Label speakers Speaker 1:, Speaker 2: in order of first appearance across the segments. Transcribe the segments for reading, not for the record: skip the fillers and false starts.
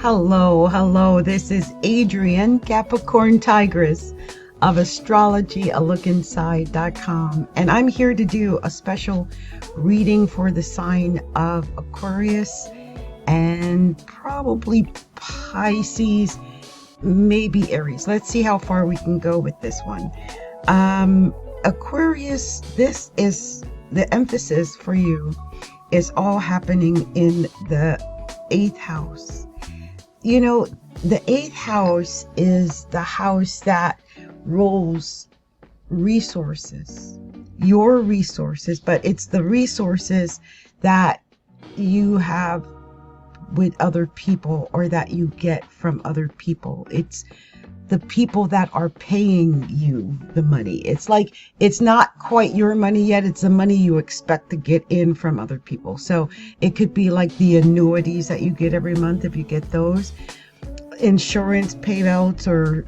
Speaker 1: Hello. This is Adrienne, Capricorntigress of Astrology, alookinside.com. And I'm here to do a special reading for the sign of Aquarius and probably Pisces, maybe Aries. Let's see how far we can go with this one. Aquarius, this is the emphasis for you is all happening in the 8th house. You know, the 8th house is the house that rules resources, your resources, but it's the resources that you have with other people or that you get from other people. It's the people that are paying you the money. It's like, it's not quite your money yet. It's the money you expect to get in from other people. So it could be like the annuities that you get every month if you get those, insurance payouts or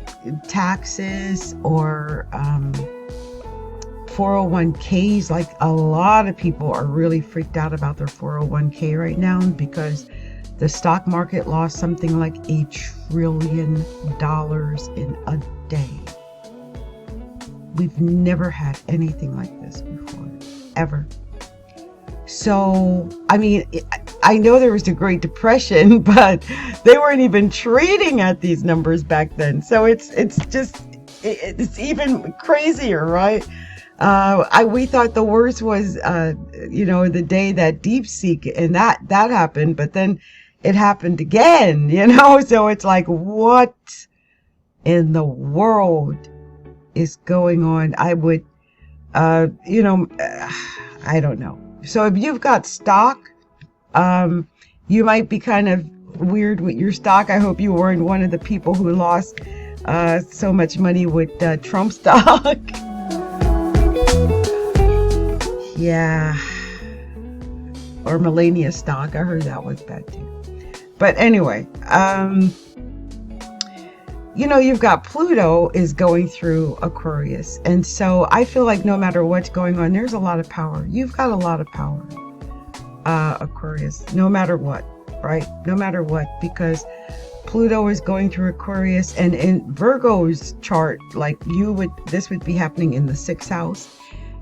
Speaker 1: taxes or 401ks. Like a lot of people are really freaked out about their 401k right now because the stock market lost something like $1 trillion in a day. We've never had anything like this before, ever. So, I mean, I know there was the Great Depression, but they weren't even trading at these numbers back then. So it's even crazier, right? We thought the worst was, the day that DeepSeek and that happened, but then it happened again, so it's like, what in the world is going on? I would, I don't know. So if you've got stock, you might be kind of weird with your stock. I hope you weren't one of the people who lost so much money with Trump stock. Yeah. Or Melania stock. I heard that was bad too. But anyway, you've got Pluto is going through Aquarius. And so I feel like no matter what's going on, there's a lot of power. You've got a lot of power, Aquarius, no matter what, right? No matter what, because Pluto is going through Aquarius, and in Virgo's chart, this would be happening in the 6th house.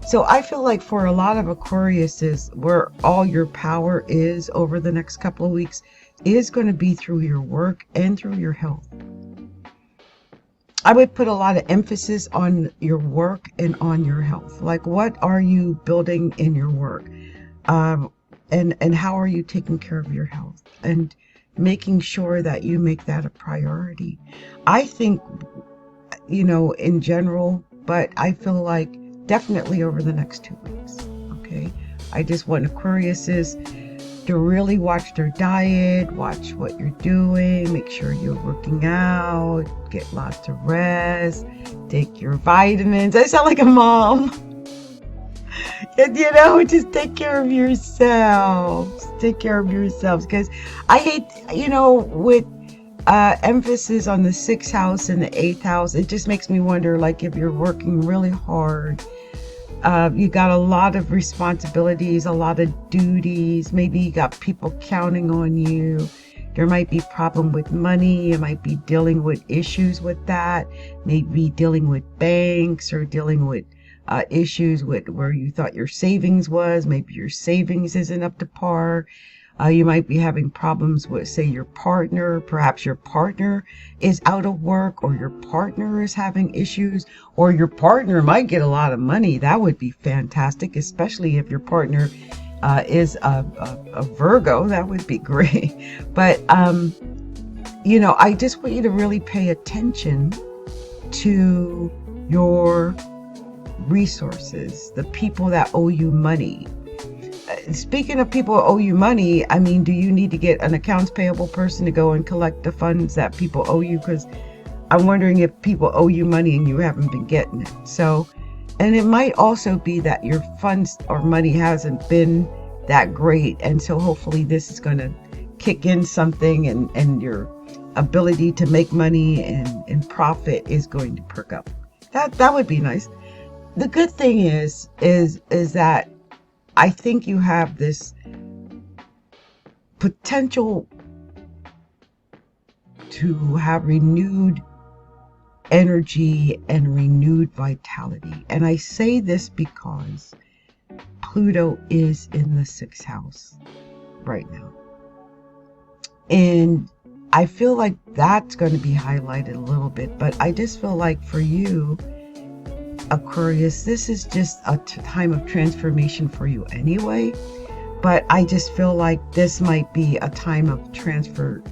Speaker 1: So I feel like for a lot of Aquariuses, where all your power is over the next couple of weeks is going to be through your work and through your health. I would put a lot of emphasis on your work and on your health. Like, what are you building in your work? And how are you taking care of your health? And making sure that you make that a priority. I think, in general, but I feel like definitely over the next 2 weeks. Okay. I just want Aquariuses to really watch their diet, watch what you're doing, make sure you're working out, get lots of rest, take your vitamins. I sound like a mom. And, just take care of yourselves. Take care of yourselves. Because I hate, with emphasis on the 6th house and the 8th house, it just makes me wonder, like, if you're working really hard, you got a lot of responsibilities, a lot of duties. Maybe you got people counting on you. There might be problem with money. You might be dealing with issues with that. Maybe dealing with banks or dealing with issues with where you thought your savings was. Maybe your savings isn't up to par. You might be having problems with, say, your partner. Perhaps your partner is out of work, or your partner is having issues, or your partner might get a lot of money. That would be fantastic, especially if your partner is a Virgo. That would be great. But, I just want you to really pay attention to your resources, the people that owe you money. Speaking of people who owe you money, I mean, do you need to get an accounts payable person to go and collect the funds that people owe you? Because I'm wondering if people owe you money and you haven't been getting it. So, and it might also be that your funds or money hasn't been that great. And so hopefully this is going to kick in something, and your ability to make money and profit is going to perk up. That would be nice. The good thing is that I think you have this potential to have renewed energy and renewed vitality. And I say this because Pluto is in the 6th house right now. And I feel like that's going to be highlighted a little bit, but I just feel like for you, Aquarius, this is just a time of transformation for you anyway. But I just feel like this might be a time of transfer,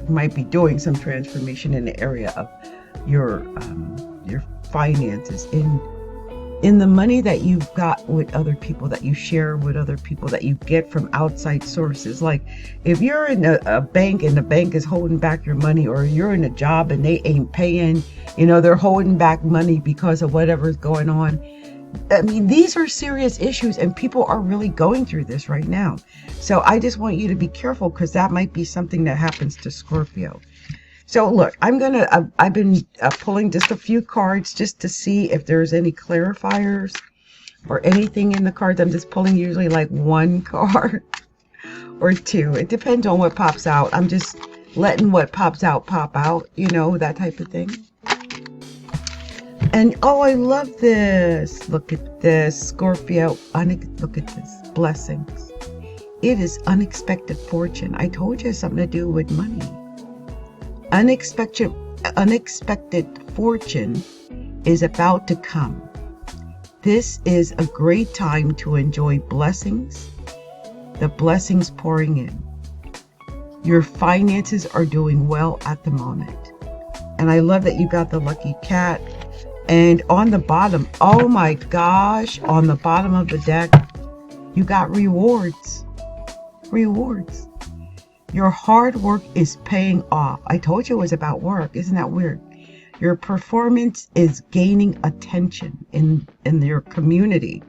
Speaker 1: might be doing some transformation in the area of your finances, in the money that you've got with other people, that you share with other people, that you get from outside sources. Like if you're in a bank and the bank is holding back your money, or you're in a job and they ain't paying, you know, they're holding back money because of whatever's going on. I mean, these are serious issues, and people are really going through this right now. So I just want you to be careful, because that might be something that happens to Scorpio. So look, I've been pulling just a few cards just to see if there's any clarifiers or anything in the cards. I'm just pulling usually like one card or two. It depends on what pops out. I'm just letting what pops out pop out, you know, that type of thing. And oh, I love this. Look at this, Scorpio. Look at this. Blessings. It is unexpected fortune. I told you, something to do with money. Unexpected fortune is about to come. This is a great time to enjoy blessings. The blessings pouring in. Your finances are doing well at the moment. And I love that you got the lucky cat. And on the bottom, oh my gosh, on the bottom of the deck, you got rewards. Rewards. Your hard work is paying off. I told you it was about work. Isn't that weird? Your performance is gaining attention in your community.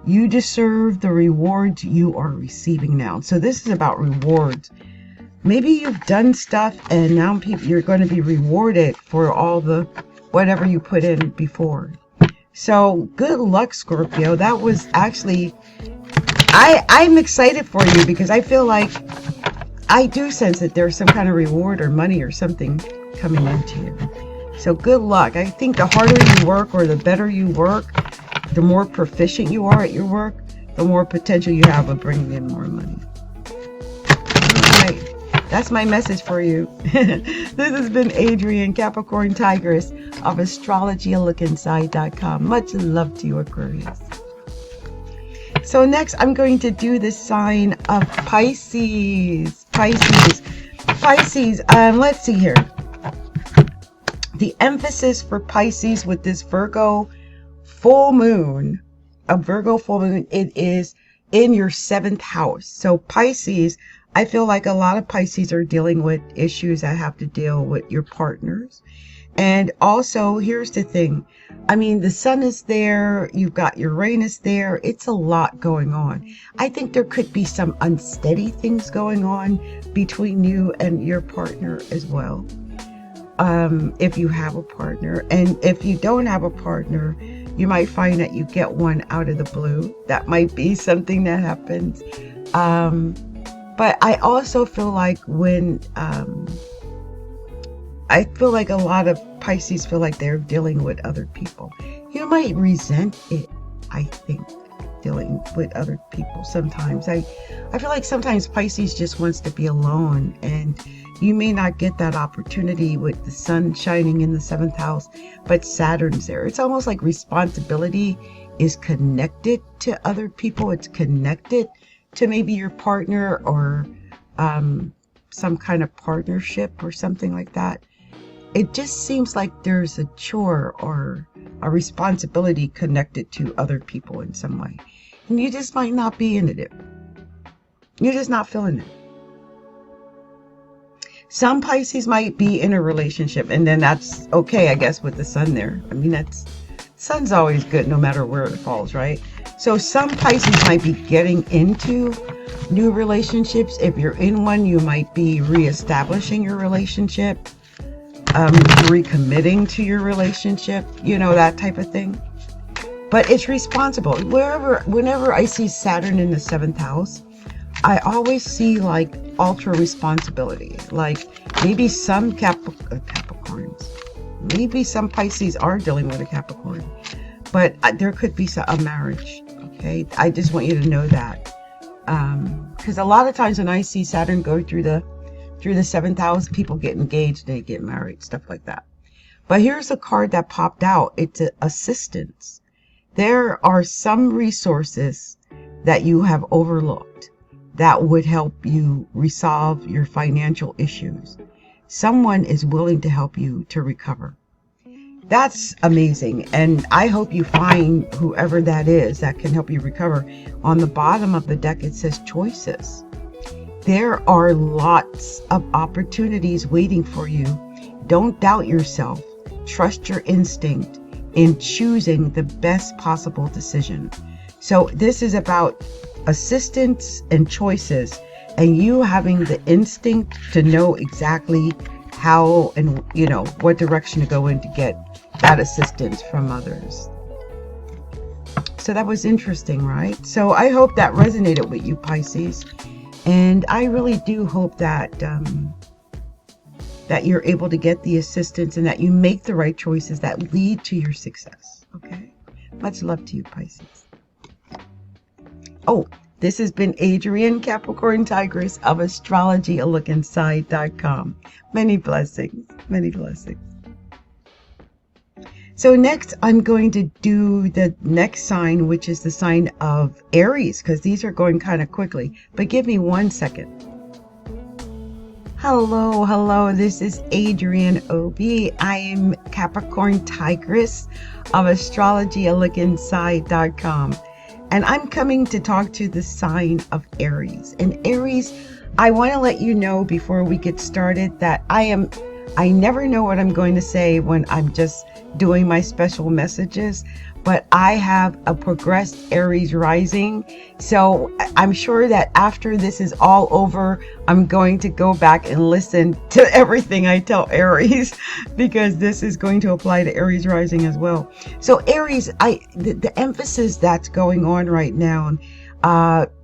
Speaker 1: You deserve the rewards you are receiving now. So this is about rewards. Maybe you've done stuff and now you're going to be rewarded for all the whatever you put in before. So good luck, Scorpio. That was actually, I'm excited for you, because I feel like I do sense that there's some kind of reward or money or something coming into you. So good luck. I think the harder you work, or the better you work, the more proficient you are at your work, the more potential you have of bringing in more money. All right. That's my message for you. This has been Adrienne, Capricorntigress of astrologylookinside.com. Much love to you, Aquarius. So next, I'm going to do the sign of Pisces. Pisces. Let's see here. The emphasis for Pisces with this Virgo full moon, it is in your 7th house. So Pisces, I feel like a lot of Pisces are dealing with issues that have to deal with your partners. And also, here's the thing. I mean, the sun is there. You've got Uranus there. It's a lot going on. I think there could be some unsteady things going on between you and your partner as well. If you have a partner. And if you don't have a partner, you might find that you get one out of the blue. That might be something that happens. But I also feel like I feel like a lot of Pisces feel like they're dealing with other people. You might resent it, I think, dealing with other people sometimes. I feel like sometimes Pisces just wants to be alone, and you may not get that opportunity with the sun shining in the 7th house, but Saturn's there. It's almost like responsibility is connected to other people. It's connected to maybe your partner, or some kind of partnership or something like that. It just seems like there's a chore or a responsibility connected to other people in some way. And you just might not be into it. You're just not feeling it. Some Pisces might be in a relationship, and then that's okay, I guess, with the sun there. I mean, sun's always good no matter where it falls, right? So some Pisces might be getting into new relationships. If you're in one, you might be reestablishing your relationship, recommitting to your relationship, you know, that type of thing. But it's responsible. Whenever I see Saturn in the 7th house, I always see like ultra responsibility. Like maybe some Capricorns, maybe some Pisces are dealing with a Capricorn, but there could be a marriage. Okay, I just want you to know that, because a lot of times when I see Saturn go through the 7th house, people get engaged, they get married, stuff like that. But here's a card that popped out. It's assistance. There are some resources that you have overlooked that would help you resolve your financial issues. Someone is willing to help you to recover. That's amazing. And I hope you find whoever that is that can help you recover. On the bottom of the deck, it says choices. There are lots of opportunities waiting for you. Don't doubt yourself. Trust your instinct in choosing the best possible decision. So this is about assistance and choices, and you having the instinct to know exactly how and what direction to go in to get that assistance from others. So that was interesting, right? So I hope that resonated with you, Pisces, and I really do hope that that you're able to get the assistance and that you make the right choices that lead to your success. Okay, much love to you, Pisces. Oh, this has been Adrienne, Capricorntigress of astrologyaLookInside.com. Many blessings, many blessings. So next, I'm going to do the next sign, which is the sign of Aries, because these are going kind of quickly. But give me 1 second. Hello, this is Adrienne Obi. I am Capricorntigress of astrologyaLookInside.com. And I'm coming to talk to the sign of Aries. And Aries, I want to let you know before we get started that I never know what I'm going to say when I'm just doing my special messages, but I have a progressed Aries rising. So I'm sure that after this is all over, I'm going to go back and listen to everything I tell Aries, because this is going to apply to Aries rising as well. So Aries, the emphasis that's going on right now,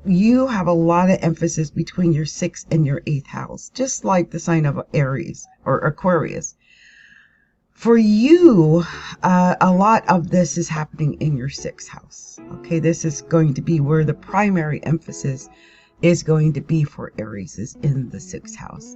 Speaker 1: you have a lot of emphasis between your 6th and your 8th house, just like the sign of Aries or Aquarius. For you, a lot of this is happening in your 6th house. Okay, this is going to be where the primary emphasis is going to be for Aries, is in the 6th house.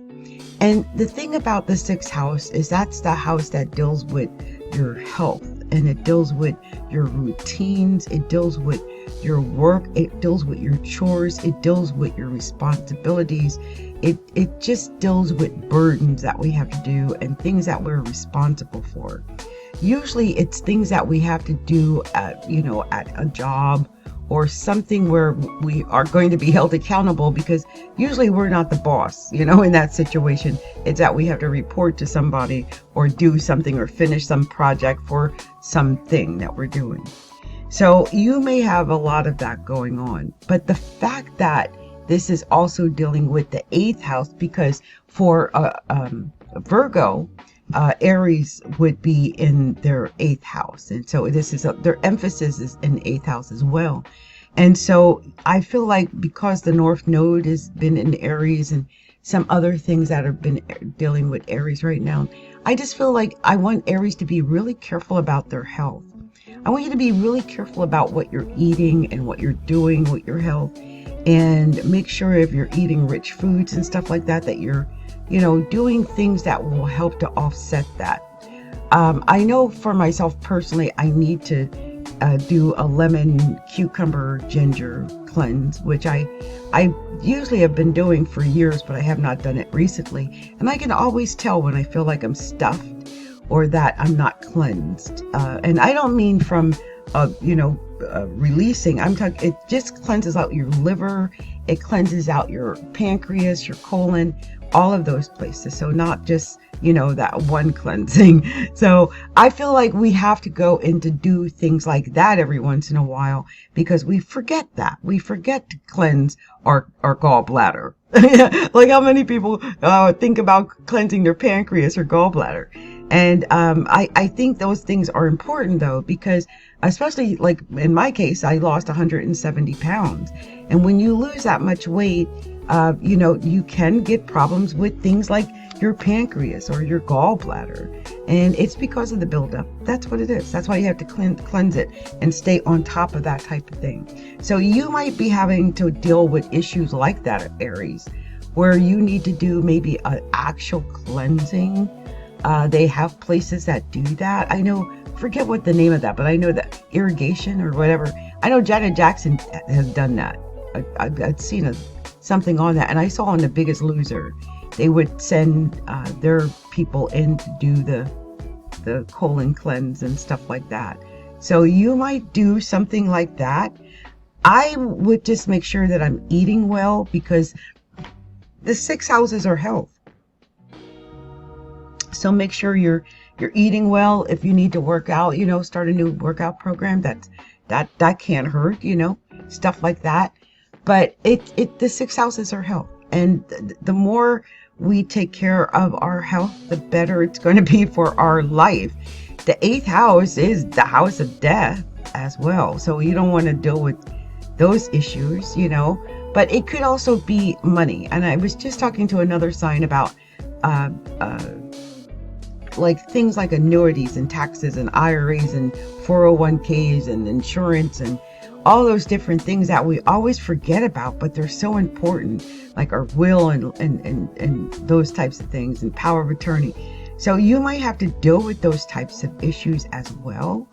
Speaker 1: And the thing about the 6th house is that's the house that deals with your health, and it deals with your routines, it deals with your work, it deals with your chores, it deals with your responsibilities. It just deals with burdens that we have to do and things that we're responsible for. Usually it's things that we have to do at a job or something where we are going to be held accountable, because usually we're not the boss, in that situation. It's that we have to report to somebody or do something or finish some project for something that we're doing. So you may have a lot of that going on, but the fact that this is also dealing with the 8th house, because for Virgo, Aries would be in their 8th house. And so this is their emphasis is in the 8th house as well. And so I feel like because the North Node has been in Aries and some other things that have been dealing with Aries right now, I just feel like I want Aries to be really careful about their health. I want you to be really careful about what you're eating and what you're doing with your health. And make sure if you're eating rich foods and stuff like that, that you're, doing things that will help to offset that. I know for myself personally, I need to do a lemon, cucumber, ginger cleanse, which I usually have been doing for years, but I have not done it recently. And I can always tell when I feel like I'm stuffed or that I'm not cleansed. And I don't mean from releasing. I'm talking, it just cleanses out your liver, it cleanses out your pancreas, your colon, all of those places. So not just that one cleansing. So I feel like we have to go in to do things like that every once in a while, because we forget to cleanse our gallbladder. Like how many people think about cleansing their pancreas or gallbladder. And I think those things are important though, because especially like in my case, I lost 170 pounds. And when you lose that much weight, you know, you can get problems with things like your pancreas or your gallbladder. And it's because of the buildup. That's what it is. That's why you have to cleanse it and stay on top of that type of thing. So you might be having to deal with issues like that, Aries, where you need to do maybe an actual cleansing. They have places that do that. I know, forget what the name of that, but I know that irrigation or whatever. I know Janet Jackson has done that. I've seen something on that, and I saw on The Biggest Loser, they would send their people in to do the colon cleanse and stuff like that. So you might do something like that. I would just make sure that I'm eating well, because the 6 houses are health. So make sure you're eating well. If you need to work out, you know, start a new workout program. That can't hurt, you know, stuff like that. But the 6 houses are health, and the more we take care of our health, the better it's going to be for our life. The 8th house is the house of death as well, so you don't want to deal with those issues, you know. But it could also be money, and I was just talking to another sign about like things like annuities and taxes and IRAs and 401ks and insurance and all those different things that we always forget about, but they're so important, like our will and those types of things, and power of attorney. So you might have to deal with those types of issues as well.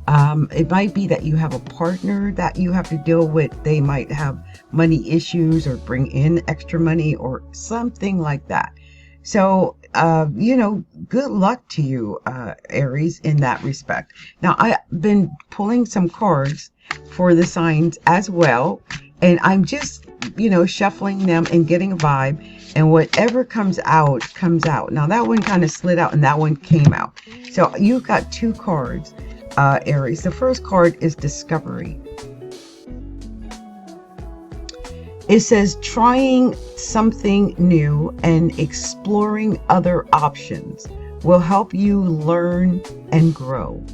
Speaker 1: It might be that you have a partner that you have to deal with. They might have money issues or bring in extra money or something like that. So, you know, good luck to you, Aries, in that respect. Now, I've been pulling some cards for the signs as well, and I'm just, you know, shuffling them and getting a vibe, and whatever comes out, comes out. Now, that one kind of slid out and that one came out. So you've got 2 cards, Aries. The first card is Discovery. It says trying something new and exploring other options will help you learn and grow.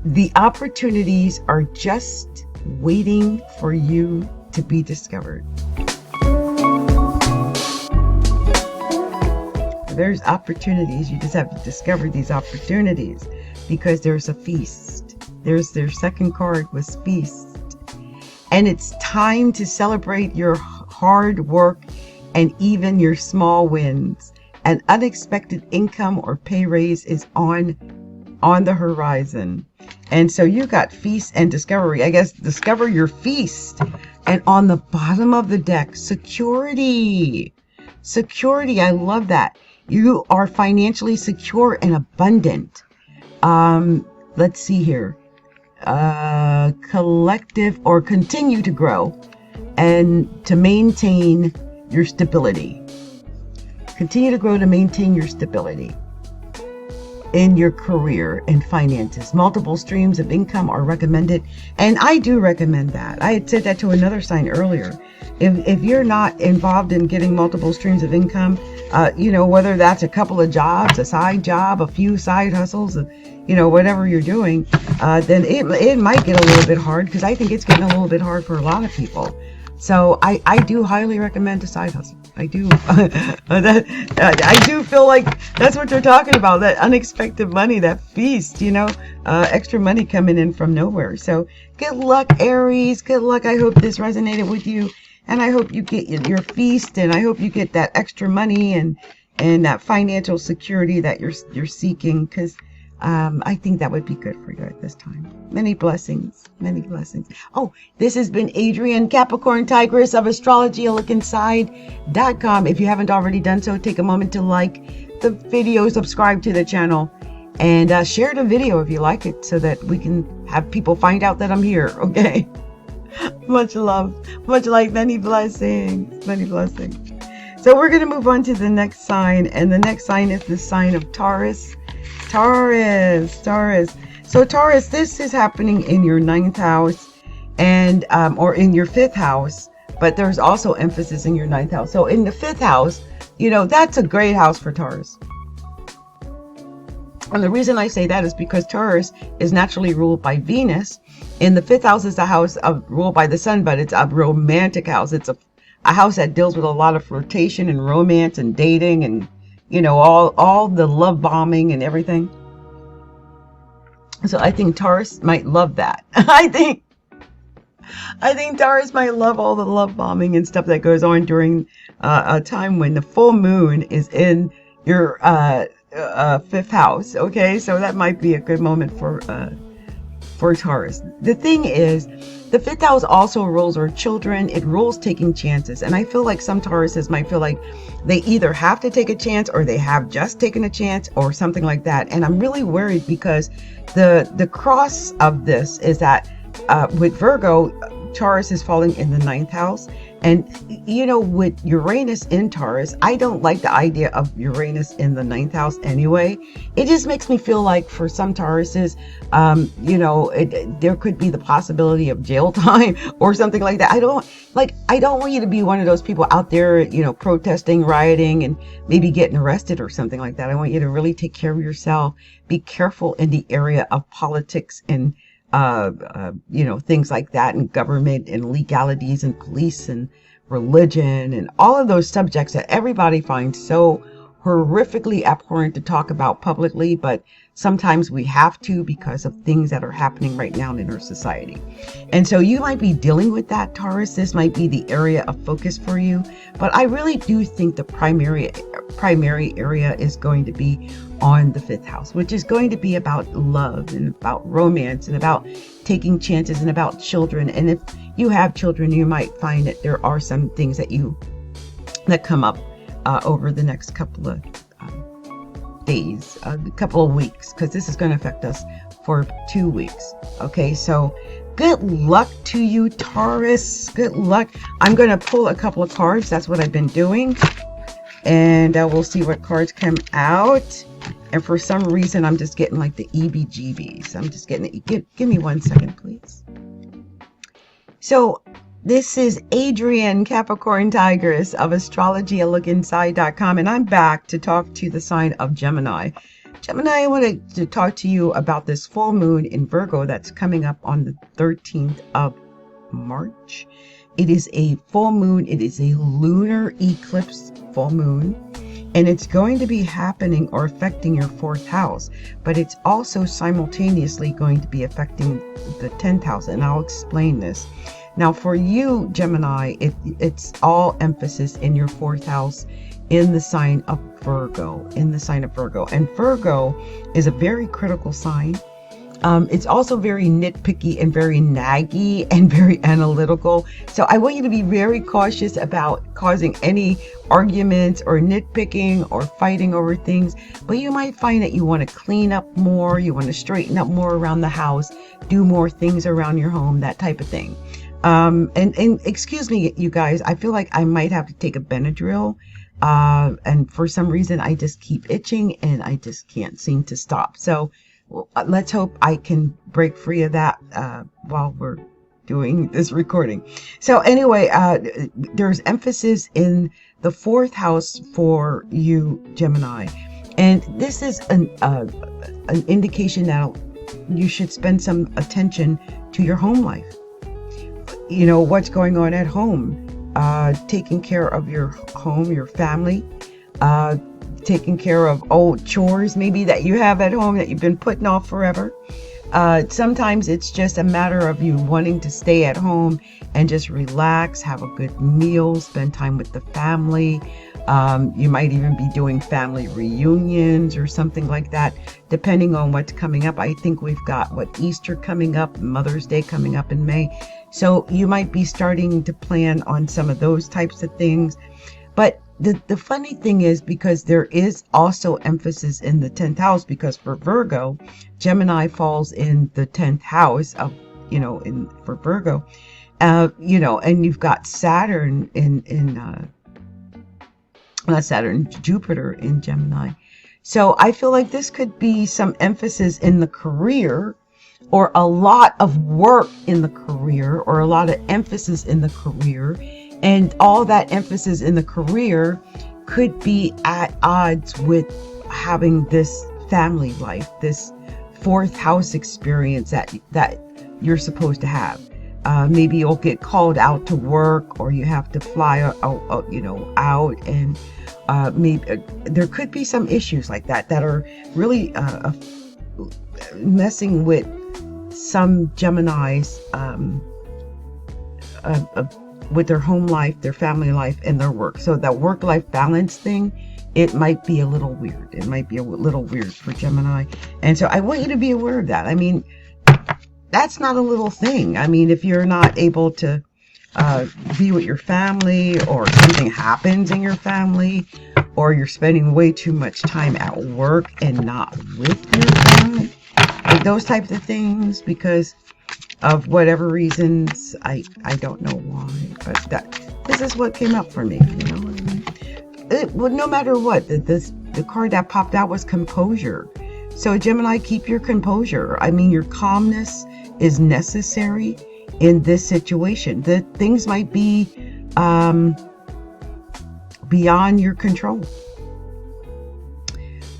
Speaker 1: The opportunities are just waiting for you to be discovered. There's opportunities. You just have to discover these opportunities, because there's a feast. Their second card was feast. And it's time to celebrate your hard work and even your small wins. An unexpected income or pay raise is on the horizon. And so you got feast and discovery. I guess discover your feast. And on the bottom of the deck, security. Security. I love that. You are financially secure and abundant. Let's see here. Collective or continue to grow and to maintain your stability. Continue to grow to maintain your stability in your career and finances. Multiple streams of income are recommended, and I do recommend that. I had said that to another sign earlier. If you're not involved in getting multiple streams of income, you know, whether that's a couple of jobs, a side job, a few side hustles, you know, whatever you're doing, then it might get a little bit hard, because I think it's getting a little bit hard for a lot of people. So I do highly recommend a side hustle. I do. I do feel like that's what you're talking about, that unexpected money, that feast, you know, extra money coming in from nowhere. So good luck, Aries. Good luck. I hope this resonated with you, and I hope you get your feast, and I hope you get that extra money and that financial security that you're seeking, because I think that would be good for you at this time. Many blessings. Many blessings. Oh, this has been Adrienne, Capricorntigress of Astrology, a look inside.com. If you haven't already done so, take a moment to like the video, subscribe to the channel, and share the video if you like it, so that we can have people find out that I'm here. Okay. Much love, much light, many blessings, many blessings. So we're going to move on to the next sign, and the next sign is the sign of Taurus. Taurus. So Taurus, this is happening in your 9th house, and or in your 5th house, but there's also emphasis in your 9th house. So in the 5th house, you know, that's a great house for Taurus. And the reason I say that is because Taurus is naturally ruled by Venus. In the 5th house is a house ruled by the sun, but it's a romantic house. It's a house that deals with a lot of flirtation and romance and dating and, you know, all the love bombing and everything. So I think Taurus might love that. I think Taurus might love all the love bombing and stuff that goes on during a time when the full moon is in your 5th house. Okay, so that might be a good moment for Taurus. The thing is, the 5th house also rules our children. It rules taking chances, and I feel like some Tauruses might feel like they either have to take a chance or they have just taken a chance or something like that. And I'm really worried because the cross of this is that with Virgo, Taurus is falling in the 9th house. And, you know, with Uranus in Taurus, I don't like the idea of Uranus in the 9th house anyway. It just makes me feel like for some Tauruses, you know, there could be the possibility of jail time or something like that. I don't want you to be one of those people out there, you know, protesting, rioting, and maybe getting arrested or something like that. I want you to really take care of yourself. Be careful in the area of politics and you know, things like that, and government and legalities and police and religion and all of those subjects that everybody finds so horrifically abhorrent to talk about publicly, but sometimes we have to because of things that are happening right now in our society. And so you might be dealing with that, Taurus. This might be the area of focus for you, but I really do think the primary area is going to be on the 5th house, which is going to be about love and about romance and about taking chances and about children. And if you have children, you might find that there are some things that come up over the next couple of days, a couple of weeks, because this is going to affect us for 2 weeks. Okay, so good luck to you, Taurus. Good luck. I'm going to pull a couple of cards. That's what I've been doing. And we'll see what cards come out. And for some reason, I'm just getting like the EBGBs. I'm just getting it. Give me 1 second, please. So this is Adrienne, Capricorntigress of astrologylookinside.com, and I'm back to talk to the sign of Gemini. Gemini, I wanted to talk to you about this full moon in Virgo that's coming up on the 13th of March. It is a full moon. It is a lunar eclipse full moon. And it's going to be happening or affecting your 4th house, but it's also simultaneously going to be affecting the 10th house. And I'll explain this. Now for you, Gemini, it's all emphasis in your 4th house in the sign of Virgo, And Virgo is a very critical sign. It's also very nitpicky and very naggy and very analytical. So I want you to be very cautious about causing any arguments or nitpicking or fighting over things. But you might find that you want to clean up more, you want to straighten up more around the house, do more things around your home, that type of thing. And excuse me, you guys, I feel like I might have to take a Benadryl. And for some reason, I just keep itching and I just can't seem to stop. So let's hope I can break free of that while we're doing this recording. So anyway, there's emphasis in the 4th house for you, Gemini. And this is an indication that you should spend some attention to your home life. You know, what's going on at home, taking care of your home, your family, taking care of old chores maybe that you have at home that you've been putting off forever. Sometimes it's just a matter of you wanting to stay at home and just relax, have a good meal, spend time with the family. You might even be doing family reunions or something like that, depending on what's coming up. I think we've got Easter coming up, Mother's Day coming up in May. So you might be starting to plan on some of those types of things. But the funny thing is, because there is also emphasis in the 10th house, because for Virgo, Gemini falls in the 10th house of, you know, for Virgo, you know, and you've got Saturn not Saturn, Jupiter in Gemini. So I feel like this could be some emphasis in the career, or a lot of work in the career, or a lot of emphasis in the career. And all that emphasis in the career could be at odds with having this family life, this fourth house experience that you're supposed to have. Maybe you'll get called out to work, or you have to fly out, and maybe there could be some issues like that are really messing with some Geminis with their home life, their family life, and their work. So that work-life balance thing, it might be a little weird. It might be a little weird for Gemini. And so I want you to be aware of that. I mean, that's not a little thing. I mean, if you're not able to be with your family, or something happens in your family, or you're spending way too much time at work and not with your family, like those types of things, because of whatever reasons, I don't know why, but this is what came up for me, you know what I mean? Well, no matter what, the card that popped out was composure. So Gemini, keep your composure. I mean, your calmness is necessary in this situation. The things might be beyond your control,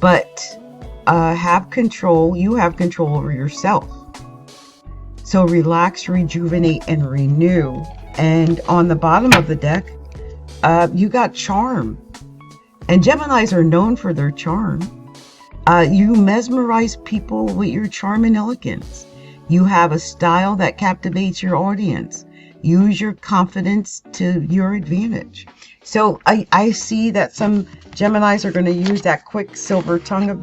Speaker 1: but have control. You have control over yourself. So relax, rejuvenate, and renew. And on the bottom of the deck, you got charm. And Geminis are known for their charm. You mesmerize people with your charm and elegance. You have a style that captivates your audience. Use your confidence to your advantage. So I see that some Geminis are going to use that quick silver tongue of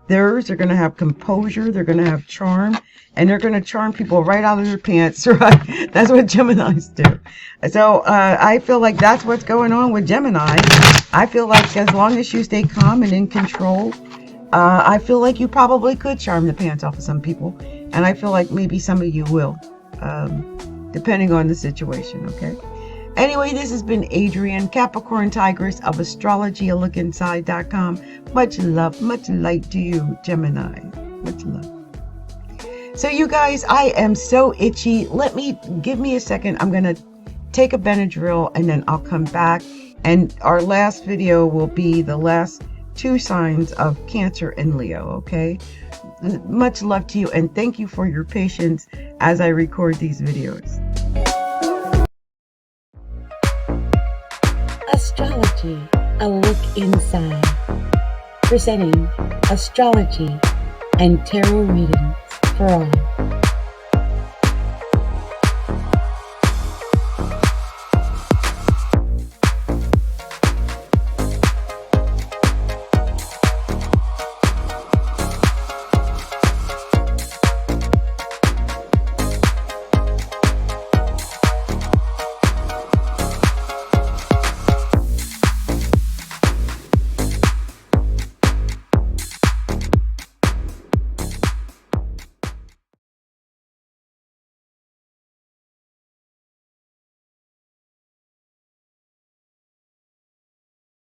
Speaker 1: theirs. They're going to have composure. They're going to have charm. And they're going to charm people right out of their pants, right? That's what Geminis do. So I feel like that's what's going on with Gemini. I feel like as long as you stay calm and in control, I feel like you probably could charm the pants off of some people. And I feel like maybe some of you will, depending on the situation, okay? Anyway, this has been Adrienne, Capricorntigress of astrologyaLookInside.com. Much love, much light to you, Gemini. Much love. So you guys, I am so itchy. Give me a second. I'm going to take a Benadryl, and then I'll come back. And our last video will be the last 2 signs of Cancer and Leo, okay? Much love to you, and thank you for your patience as I record these videos.
Speaker 2: Astrology, a look inside. Presenting astrology and tarot readings for all.